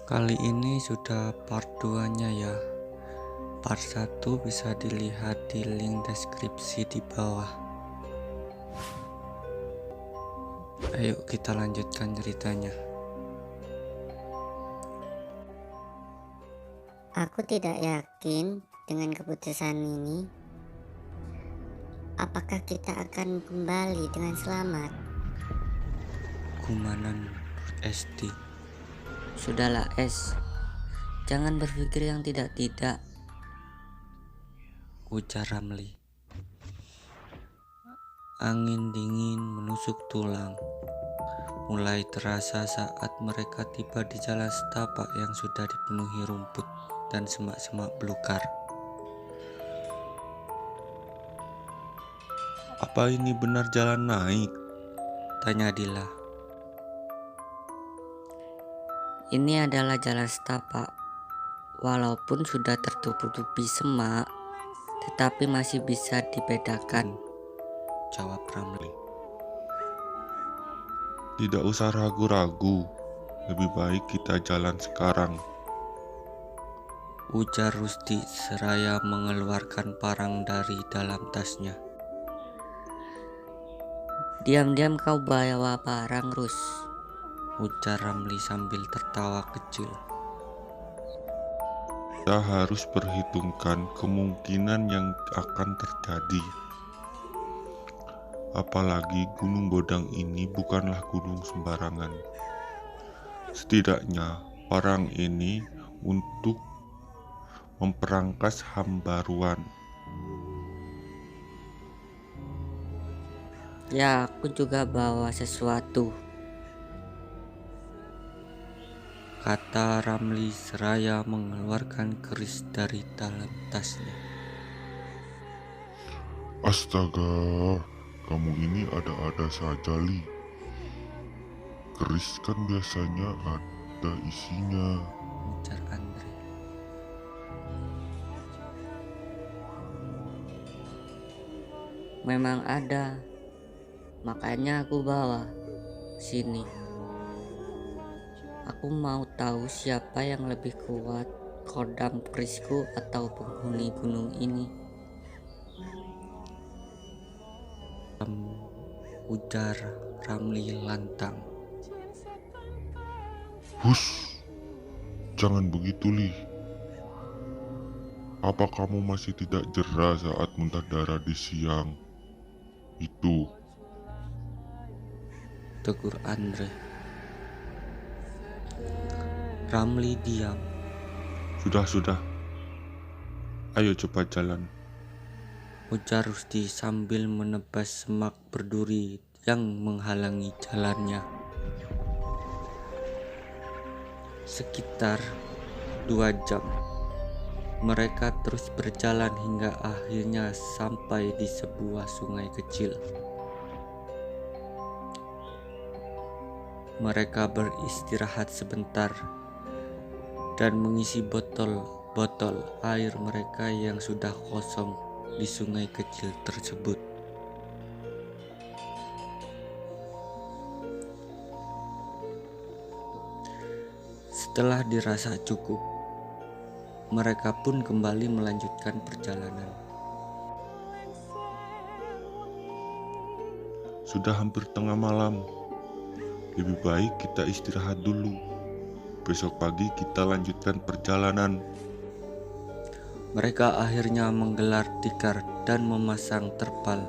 Kali ini sudah part 2-nya ya. Part 1 bisa dilihat di link deskripsi di bawah. Ayo kita lanjutkan ceritanya. Aku tidak yakin dengan keputusan ini. Apakah kita akan kembali dengan selamat? Gumanan SD. Sudahlah Es, jangan berpikir yang tidak-tidak. Ujar Ramli. Angin dingin menusuk tulang. Mulai terasa saat mereka tiba di jalan setapak yang sudah dipenuhi rumput dan semak-semak belukar. Apa ini benar jalan naik? Tanya Dila. Ini adalah jalan setapak. Walaupun sudah tertutupi semak, tetapi masih bisa dibedakan. Jawab Ramli. Tidak usah ragu-ragu, lebih baik kita jalan sekarang. Ujar Rusdi seraya mengeluarkan parang dari dalam tasnya. Diam-diam kau bawa parang, Rus. Ujar Ramli sambil tertawa kecil. Kita harus perhitungkan kemungkinan yang akan terjadi. Apalagi Gunung Bodang ini bukanlah gunung sembarangan. Setidaknya parang ini untuk memperangkas Hambaruan. Ya, aku juga bawa sesuatu. Kata Ramli seraya mengeluarkan keris dari dalam tasnya. Astaga, kamu ini ada-ada saja, Li. Keris kan biasanya ada isinya. Ujar Andre. Memang ada, makanya aku bawa sini. Aku mau tahu siapa yang lebih kuat, kodam kerisku atau penghuni gunung ini. Ujar Ramli lantang. Hush, jangan begitu, Li. Apa kamu masih tidak jera saat muntah darah di siang itu? Tegur Andre. Ramli diam. Sudah. Ayo cepat jalan. Ujar Rusdi sambil menebas semak berduri yang menghalangi jalannya. Sekitar 2 jam mereka terus berjalan hingga akhirnya sampai di sebuah sungai kecil. Mereka beristirahat sebentar dan mengisi botol air mereka yang sudah kosong di sungai kecil tersebut. Setelah dirasa cukup, mereka pun kembali melanjutkan perjalanan. Sudah hampir tengah malam. Lebih baik kita istirahat dulu. Besok pagi kita lanjutkan perjalanan. Mereka akhirnya menggelar tikar dan memasang terpal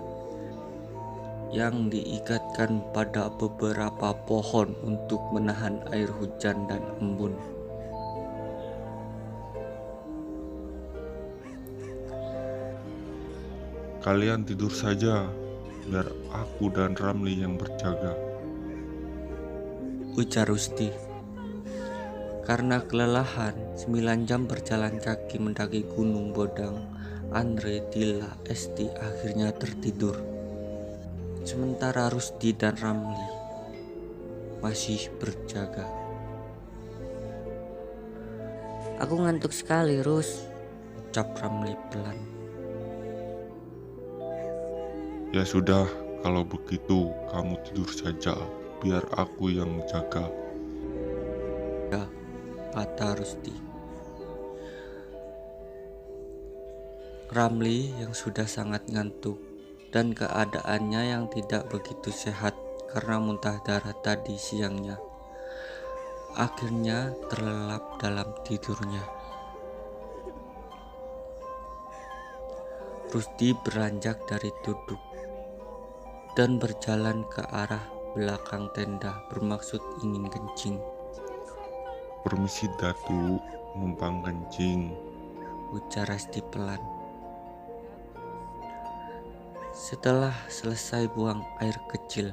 yang diikatkan pada beberapa pohon untuk menahan air hujan dan embun. Kalian tidur saja, biar aku dan Ramli yang berjaga. Ujar Rusdi. Karena kelelahan 9 jam berjalan kaki mendaki Gunung Bodang, Andre, Dila, Esti akhirnya tertidur. Sementara Rusdi dan Ramli masih berjaga. Aku ngantuk sekali, Rus. Ucap Ramli pelan. Ya sudah, kalau begitu kamu tidur saja, biar aku yang jaga. kata Rusdi. Ramli yang sudah sangat ngantuk dan keadaannya yang tidak begitu sehat karena muntah darah tadi siangnya, akhirnya terlelap dalam tidurnya. Rusdi beranjak dari duduk dan berjalan ke arah belakang tenda bermaksud ingin kencing. Permisi Datu, numpang kencing. Ujar Rasti pelan. Setelah selesai buang air kecil,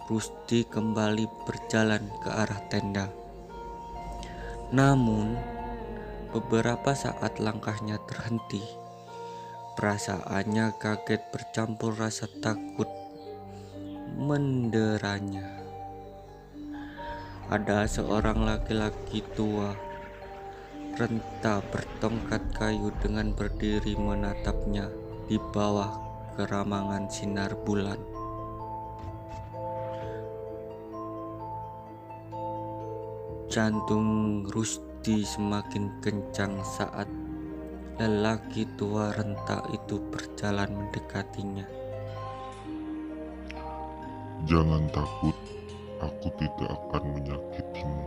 Rusdi kembali berjalan ke arah tenda. Namun, beberapa saat langkahnya terhenti. Perasaannya kaget bercampur rasa takut menderanya. Ada seorang laki-laki tua, renta bertongkat kayu dengan berdiri menatapnya di bawah keramangan sinar bulan. Jantung Rusdi semakin kencang saat lelaki tua renta itu berjalan mendekatinya. Jangan takut, aku tidak akan menyakitimu.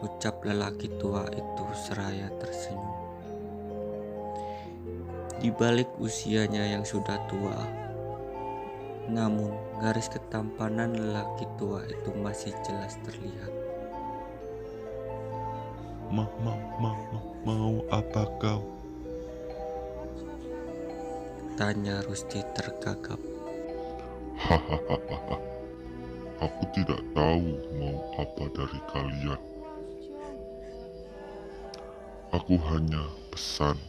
Ucap lelaki tua itu seraya tersenyum. Di balik usianya yang sudah tua, namun garis ketampanan lelaki tua itu masih jelas terlihat. Mau apa kau? Tanya Rusdi tergagap. Hahaha, aku tidak tahu mau apa dari kalian. Aku hanya pesan,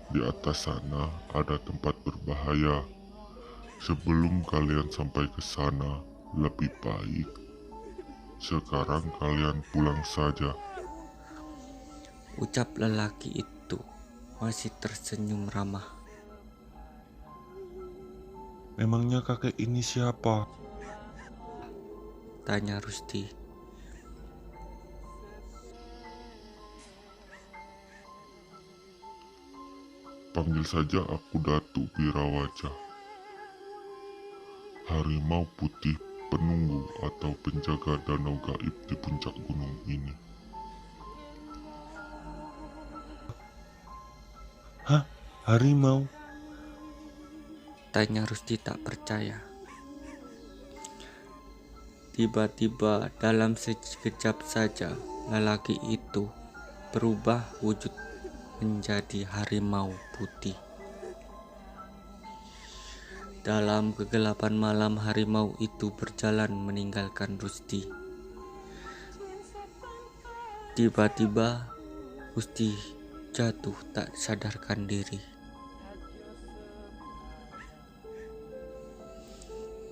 di atas sana ada tempat berbahaya. Sebelum kalian sampai ke sana, lebih baik sekarang kalian pulang saja. Ucap lelaki itu masih tersenyum ramah. Memangnya kakek ini siapa? Tanya Rusdi. Panggil saja aku Datu Birawaja. Harimau putih penunggu atau penjaga danau gaib di puncak gunung ini. Hah? Harimau? Tanya Rusdi tak percaya. Tiba-tiba dalam sekejap saja lelaki itu berubah wujud menjadi harimau putih. Dalam kegelapan malam harimau itu berjalan meninggalkan Rusdi. Tiba-tiba Rusdi jatuh tak sadarkan diri.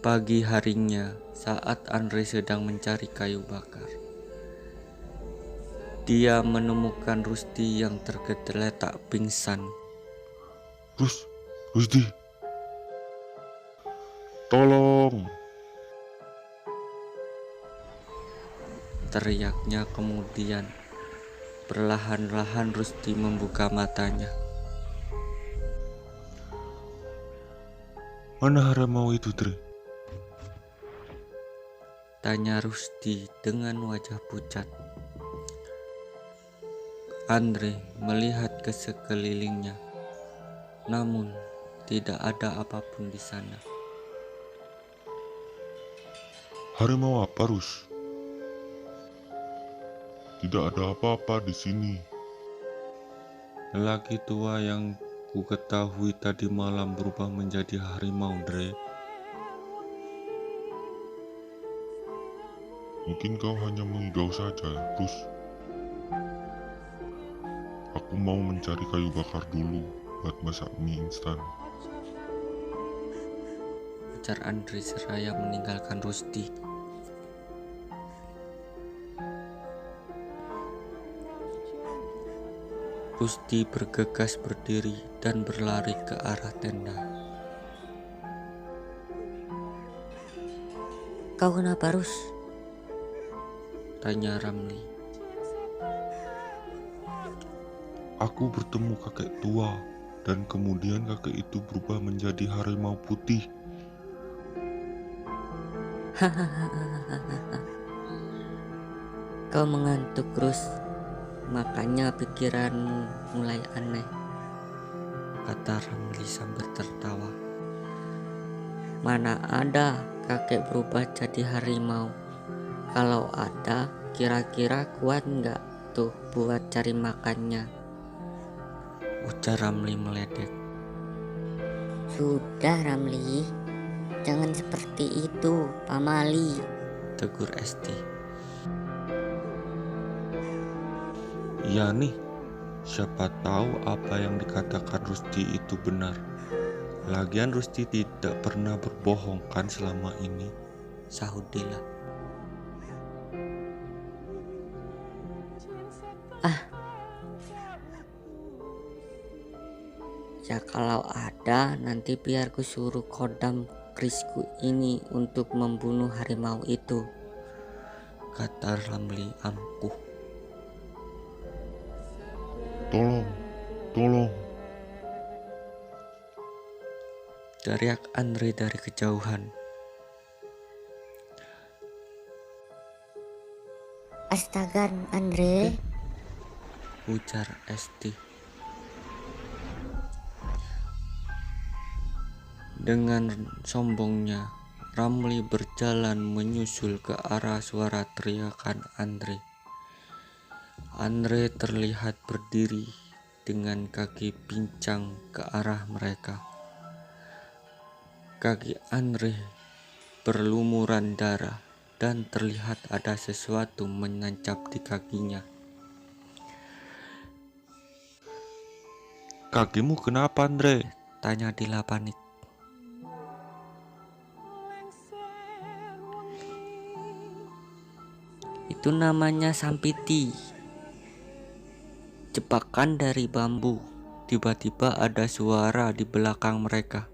Pagi harinya saat Andre sedang mencari kayu bakar, dia menemukan Rusdi yang tergeletak pingsan. Rusdi, tolong! Teriaknya kemudian. Perlahan-lahan Rusdi membuka matanya. Mana harimau itu, Tri? Tanya Rusdi dengan wajah pucat. Andre melihat ke sekelilingnya, namun tidak ada apapun di sana. Harimau apa, Rus? Tidak ada apa-apa di sini. Lelaki tua yang ku ketahui tadi malam berubah menjadi harimau, Dre. Mungkin kau hanya mengigau saja, Rus. Aku mau mencari kayu bakar dulu buat masak mie instan. Ujar Andre seraya meninggalkan Rusdi. Rusdi bergegas berdiri dan berlari ke arah tenda. Kau kenapa, Rus? Tanya Ramli. Aku bertemu kakek tua, dan kemudian kakek itu berubah menjadi harimau putih. Kau mengantuk, Rus. Makanya pikiranmu mulai aneh, Kata Ramli sambil tertawa. Mana ada kakek berubah jadi harimau? Kalau ada, kira-kira kuat nggak tuh buat cari makannya? Ujar Ramli meledek. Sudah Ramli, jangan seperti itu pamali. Tegur Esti. Iya nih, siapa tahu apa yang dikatakan Rusti itu benar. Lagian Rusti tidak pernah berbohong kan selama ini. Sahut Dila. Ya kalau ada, nanti biar ku suruh kodam kerisku ini untuk membunuh harimau itu. Kata Ramli angkuh. Tolong. Teriak Andre dari kejauhan. Astaga Andre, Ujar Esti. Dengan sombongnya, Ramli berjalan menyusul ke arah suara teriakan Andre. Andre terlihat berdiri dengan kaki pincang ke arah mereka. Kaki Andre berlumuran darah dan terlihat ada sesuatu menancap di kakinya. Kakimu kenapa, Andre? Tanya Dila panik. Itu namanya sampiti, jebakan dari bambu. Tiba-tiba ada suara di belakang mereka.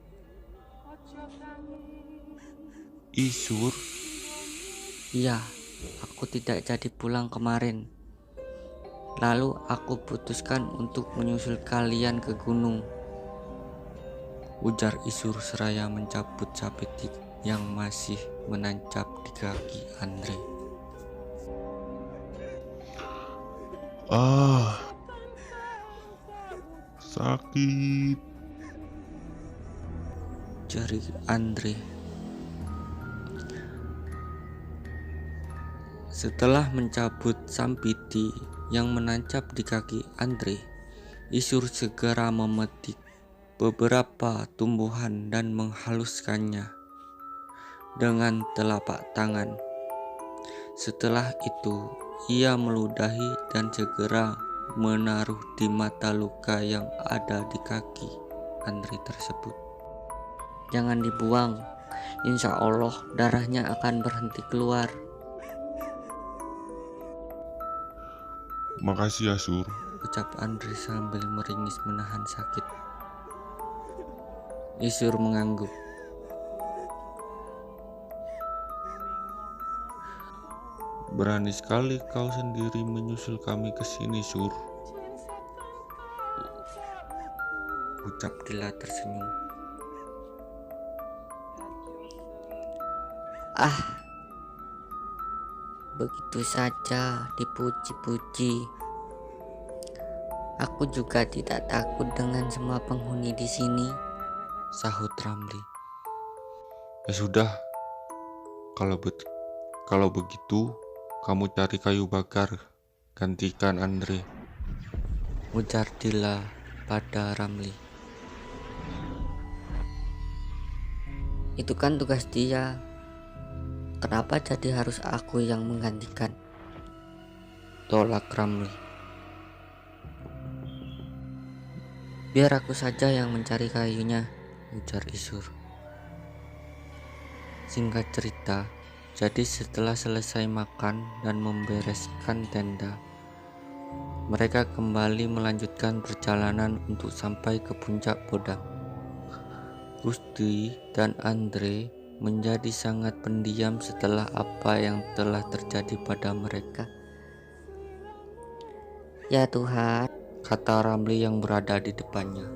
Isur, Iya, aku tidak jadi pulang kemarin. Lalu aku putuskan untuk menyusul kalian ke gunung. Ujar Isur seraya mencabut sampiti yang masih menancap di kaki Andre. sakit. Jari Andre. Setelah mencabut sampiti yang menancap di kaki Andre, Isur segera memetik beberapa tumbuhan dan menghaluskannya dengan telapak tangan. Setelah itu, ia meludahi dan segera menaruh di mata luka yang ada di kaki Andre tersebut. Jangan dibuang, insya Allah darahnya akan berhenti keluar. Makasih ya, Sur. Ucap Andre sambil meringis menahan sakit. Isur mengangguk. Berani sekali kau sendiri menyusul kami ke sini, Sur. Ucap Dila tersenyum. Begitu saja dipuji-puji. Aku juga tidak takut dengan semua penghuni di sini. Sahut Ramli. Ya sudah, kalau begitu kamu cari kayu bakar, gantikan Andre. Ujar Dila pada Ramli. Itu kan tugas dia. Kenapa jadi harus aku yang menggantikan? Tolak Ramli. Biar aku saja yang mencari kayunya. Ujar Isur. Singkat cerita, jadi setelah selesai makan dan membereskan tenda, mereka kembali melanjutkan perjalanan untuk sampai ke puncak Podang. Rusti dan Andre menjadi sangat pendiam setelah apa yang telah terjadi pada mereka. Ya Tuhan, kata Ramli yang berada di depannya.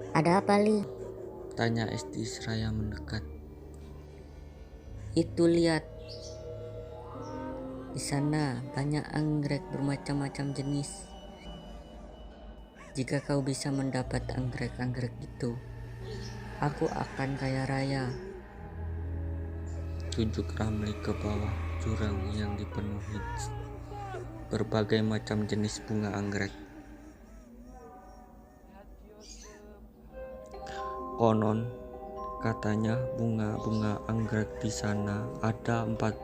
Ada apa, Li? Tanya Esti seraya mendekat. Itu lihat. Di sana banyak anggrek bermacam-macam jenis. Jika kau bisa mendapat anggrek-anggrek itu, aku akan kaya raya. Tunjuk Ramli ke bawah jurang yang dipenuhi berbagai macam jenis bunga anggrek. Konon, katanya bunga-bunga anggrek di sana ada 41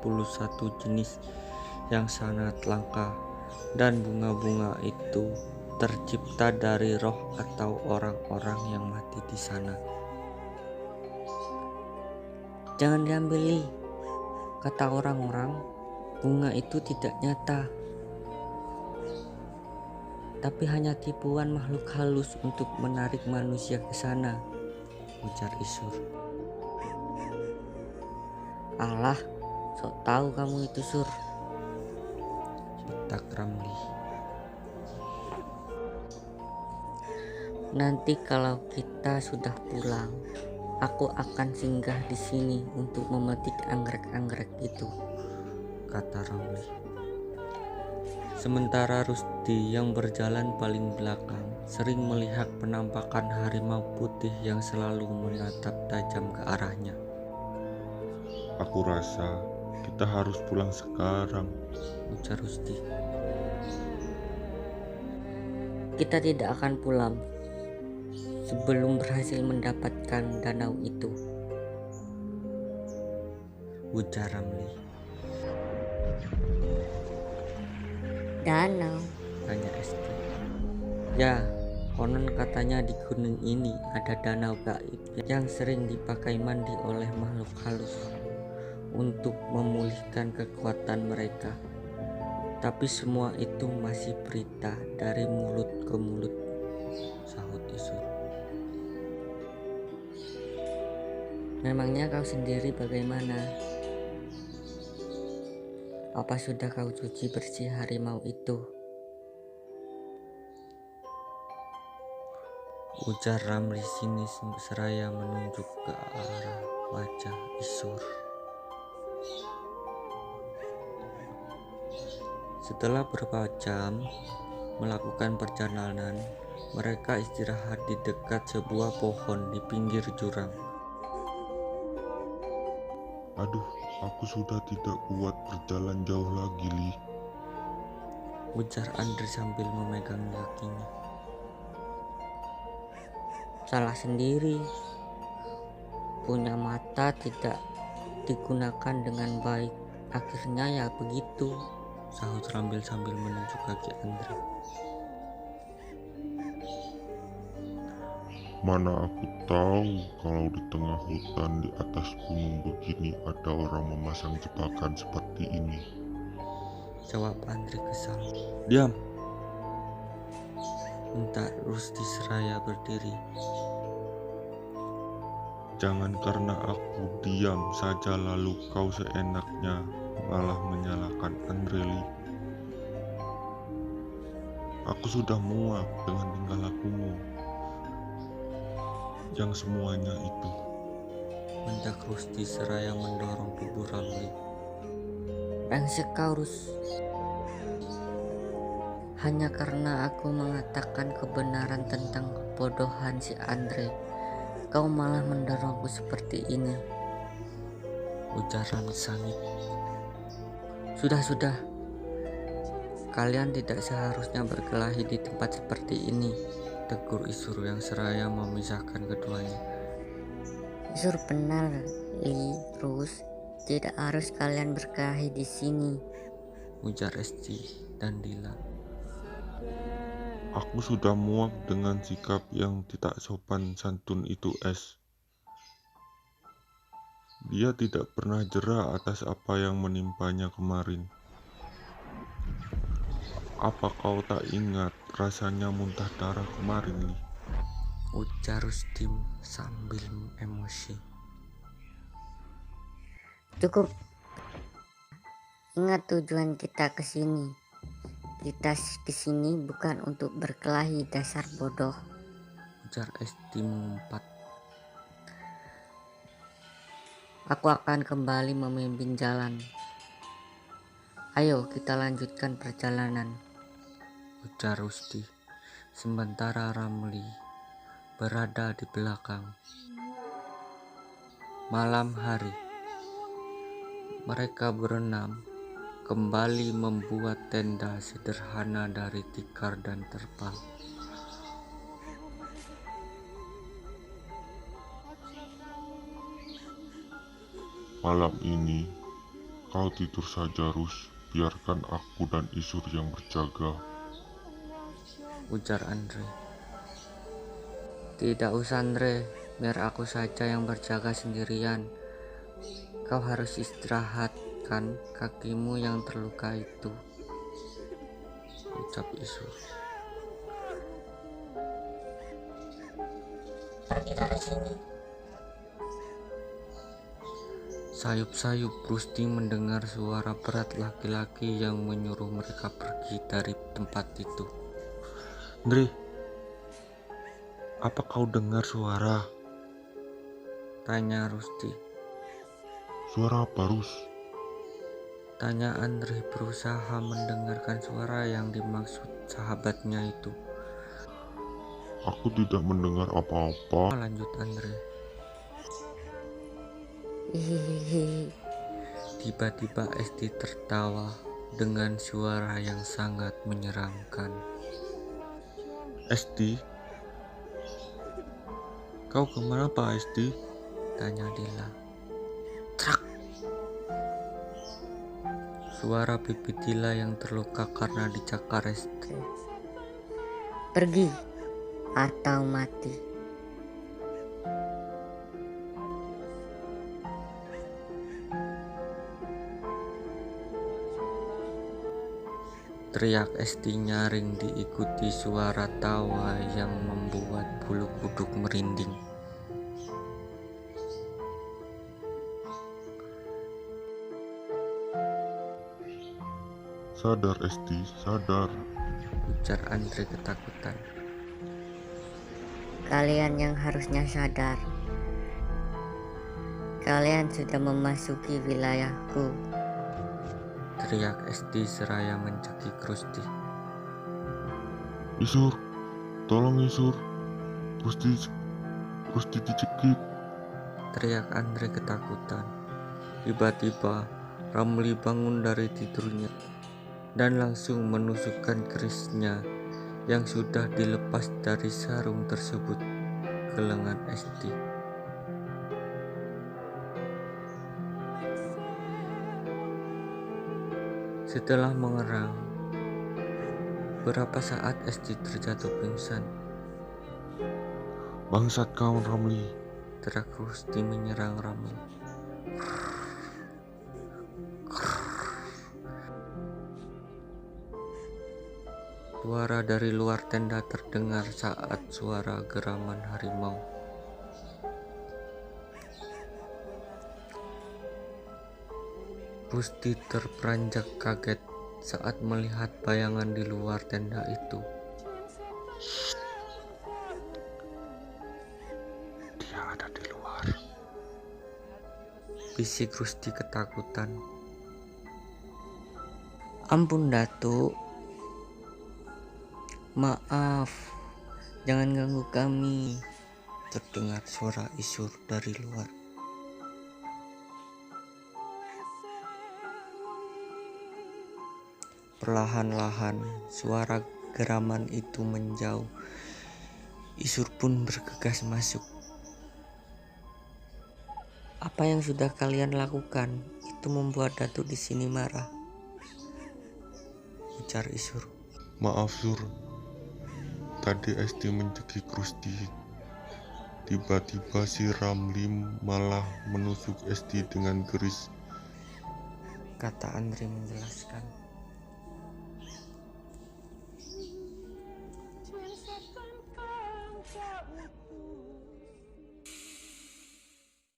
jenis yang sangat langka, dan bunga-bunga itu tercipta dari roh atau orang-orang yang mati di sana. Jangan diambil, Li. Kata orang-orang, bunga itu tidak nyata, tapi hanya tipuan makhluk halus untuk menarik manusia ke sana, ujar Isur. Alah, sok tahu kamu itu, Sur. Pitak Ramli. Nanti kalau kita sudah pulang, aku akan singgah di sini untuk memetik anggrek-anggrek itu, kata Ramli. Sementara Rusdi yang berjalan paling belakang sering melihat penampakan harimau putih yang selalu menatap tajam ke arahnya. Aku rasa kita harus pulang sekarang, ujar Rusdi. Kita tidak akan pulang sebelum berhasil mendapatkan danau itu, ujar Ramli. Danau. Tanya Esti. Ya, konon katanya di gunung ini ada danau gaib yang sering dipakai mandi oleh makhluk halus untuk memulihkan kekuatan mereka. Tapi semua itu masih berita dari mulut ke mulut, sahut Isur. Memangnya kau sendiri bagaimana? Apa sudah kau cuci bersih harimau itu? Ujar Ramli sinis seraya menunjuk ke arah wajah Isur. Setelah beberapa jam melakukan perjalanan, mereka istirahat di dekat sebuah pohon di pinggir jurang. Aduh, aku sudah tidak kuat berjalan jauh lagi, Li. Ujar Andre sambil memegang kakinya. Salah sendiri. Punya mata tidak digunakan dengan baik. Akhirnya ya begitu, sahut Rambil sambil menunjuk kaki Andre. Mana aku tahu kalau di tengah hutan di atas gunung begini ada orang memasang jebakan seperti ini, jawab Andre kesal. Diam, minta Rusdi seraya berdiri. Jangan karena aku diam saja lalu kau seenaknya malah menyalahkan Andre, Li. Aku sudah muak dengan tingkah lakumu yang semuanya itu, Mendak Rusdi seraya mendorong tubuh Ramli. brengsek kau, Rus. Hanya karena aku mengatakan kebenaran tentang kebodohan si Andre, kau malah mendorongku seperti ini, ujar Ramli sangit. Sudah, kalian tidak seharusnya berkelahi di tempat seperti ini, tegur Isur yang seraya memisahkan keduanya. Isur benar, Li, Rus. Tidak harus kalian berkelahi di sini, ujar Esti dan Dila. aku sudah muak dengan sikap yang tidak sopan santun itu, Es. Dia tidak pernah jera atas apa yang menimpanya kemarin. Apa kau tak ingat rasanya muntah darah kemarin, Li? Ujar Rusdi sambil emosi. Cukup. Ingat tujuan kita ke sini. Kita ke sini bukan untuk berkelahi, dasar bodoh. Ujar Esti mengumpat. Aku akan kembali memimpin jalan. Ayo kita lanjutkan perjalanan. Ujar Rusdi. Sementara Ramli berada di belakang. Malam hari, mereka berenam kembali membuat tenda sederhana dari tikar dan terpal. Malam ini, kau tidur saja, Rus. Biarkan aku dan Isur yang berjaga. Ujar Andre. Tidak usah Andre, biar aku saja yang berjaga sendirian. Kau harus istirahatkan kakimu yang terluka itu. Ucap Isur. Pergi dari sini. Sayup-sayup Rusdi mendengar suara berat laki-laki yang menyuruh mereka pergi dari tempat itu. Andre, apa kau dengar suara? Tanya Rusdi. Suara apa, Rus? Tanya Andre berusaha mendengarkan suara yang dimaksud sahabatnya itu. Aku tidak mendengar apa-apa. Lanjut Andre. Hihihi. Tiba-tiba Esti tertawa dengan suara yang sangat menyeramkan. Esti, kau kemana Pak Esti? Tanya Dila. Trak! Suara pipi Dila yang terluka karena dicakar Esti. Pergi atau mati. Teriak Esti nyaring diikuti suara tawa yang membuat bulu kuduk merinding. Sadar Esti, sadar. Ujar Andre ketakutan. Kalian yang harusnya sadar. Kalian sudah memasuki wilayahku. Teriak Esti seraya mencekik Rusdi. Isur, tolong Isur. Rusdi dicekik. Teriak Andre ketakutan. Tiba-tiba Ramli bangun dari tidurnya dan langsung menusukkan kerisnya yang sudah dilepas dari sarung tersebut ke lengan Esti. Setelah mengerang, beberapa saat Esti terjatuh pingsan. Bangsat kau, Ramli. Teriak Rusdi menyerang Ramli. Suara dari luar tenda terdengar saat suara geraman harimau. Rusdi terperanjak kaget saat melihat bayangan di luar tenda itu. Dia ada di luar. Bisik Rusdi ketakutan. Ampun Datuk, maaf, jangan ganggu kami. Terdengar suara Isur dari luar. Perlahan-lahan suara geraman itu menjauh. Isur pun bergegas masuk. Apa yang sudah kalian lakukan itu membuat Datuk di sini marah. Ujar Isur. Maaf Sur, tadi Esti mencekik Rusdi. Tiba-tiba si Ramli malah menusuk Esti dengan keris. Kata Andre menjelaskan.